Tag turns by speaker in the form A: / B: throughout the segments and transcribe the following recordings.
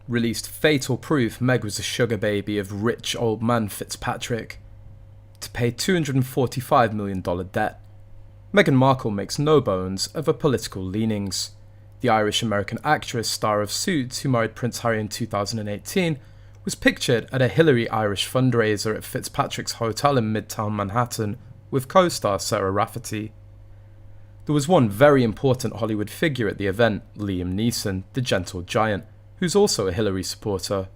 A: released fatal proof Meg was a sugar baby of rich old man Fitzpatrick to pay $245 million debt. Meghan Markle makes no bones of her political leanings. The Irish-American actress star of Suits, who married Prince Harry in 2018, was pictured at a Hillary Irish fundraiser at Fitzpatrick's hotel in Midtown Manhattan with co-star Sarah Rafferty. There was one very important Hollywood figure at the event, Liam Neeson, the gentle giant, who's also a Hillary supporter.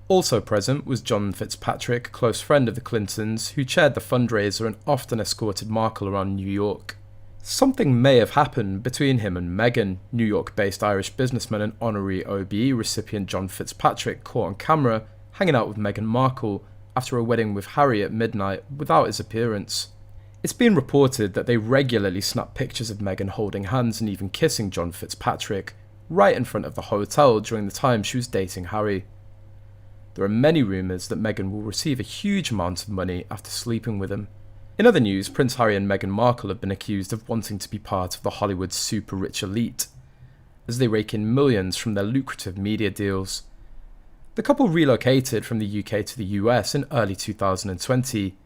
A: Also present was John Fitzpatrick, a close friend of the Clintons, who chaired the fundraiser and often escorted Markle around New York. Something may have happened between him and Meghan. New York-based Irish businessman and honorary OBE recipient John Fitzpatrick caught on camera hanging out with Meghan Markle after a wedding with Harry at midnight without his appearance. It's been reported that they regularly snap pictures of Meghan holding hands and even kissing John Fitzpatrick right in front of the hotel during the time she was dating Harry. There are many rumours that Meghan will receive a huge amount of money after sleeping with him. In other news, Prince Harry and Meghan Markle have been accused of wanting to be part of the Hollywood super-rich elite, as they rake in millions from their lucrative media deals. The couple relocated from the UK to the US in early 2020,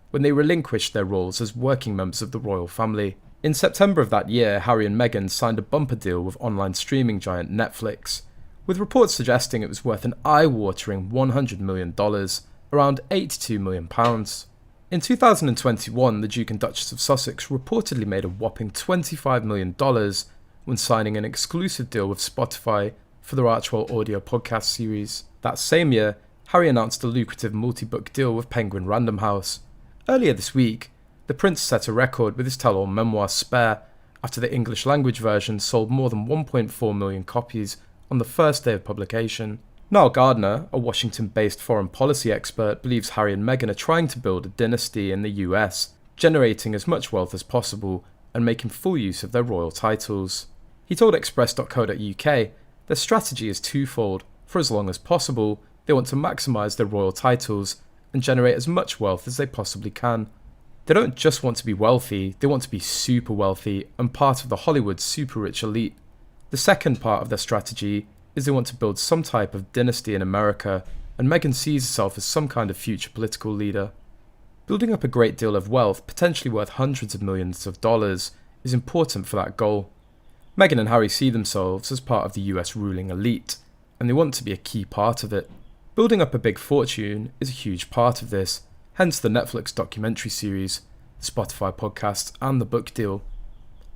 A: when they relinquished their roles as working members of the royal family. In September of that year, Harry and Meghan signed a bumper deal with online streaming giant Netflix, with reports suggesting it was worth an eye-watering $100 million, around £82 million. In 2021, the Duke and Duchess of Sussex reportedly made a whopping $25 million when signing an exclusive deal with Spotify for their Archwell audio podcast series. That same year, Harry announced a lucrative multi-book deal with Penguin Random House. Earlier this week, the Prince set a record with his tell-all memoir Spare after the English language version sold more than 1.4 million copies on the first day of publication. Niall Gardner, a Washington-based foreign policy expert, believes Harry and Meghan are trying to build a dynasty in the US, generating as much wealth as possible and making full use of their royal titles. He told Express.co.uk their strategy is twofold. For as long as possible, they want to maximise their royal titles and generate as much wealth as they possibly can. They don't just want to be wealthy, they want to be super wealthy and part of the Hollywood super-rich elite. The second part of their strategy is they want to build some type of dynasty in America, and Meghan sees herself as some kind of future political leader. Building up a great deal of wealth, potentially worth hundreds of millions of dollars, is important for that goal. Meghan and Harry see themselves as part of the US ruling elite, and they want to be a key part of it. Building up a big fortune is a huge part of this, hence the Netflix documentary series, the Spotify podcast, and the book deal.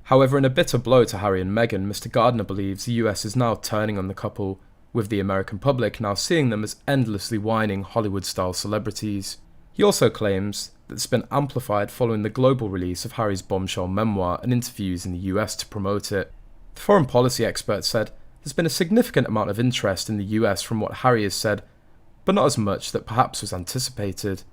A: However, in a bitter blow to Harry and Meghan, Mr. Gardner believes the US is now turning on the couple, with the American public now seeing them as endlessly whining Hollywood-style celebrities. He also claims that it's been amplified following the global release of Harry's bombshell memoir and interviews in the US to promote it. The foreign policy expert said there's been a significant amount of interest in the US from what Harry has said, but not as much that perhaps was anticipated.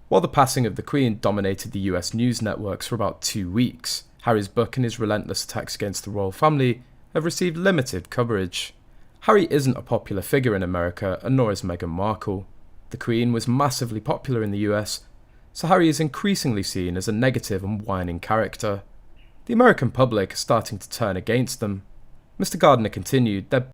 A: While the passing of the Queen dominated the US news networks for about 2 weeks, Harry's book and his relentless attacks against the royal family have received limited coverage. Harry isn't a popular figure in America, and nor is Meghan Markle. The Queen was massively popular in the US, so Harry is increasingly seen as a negative and whining character. The American public is starting to turn against them. Mr. Gardner continued, "They're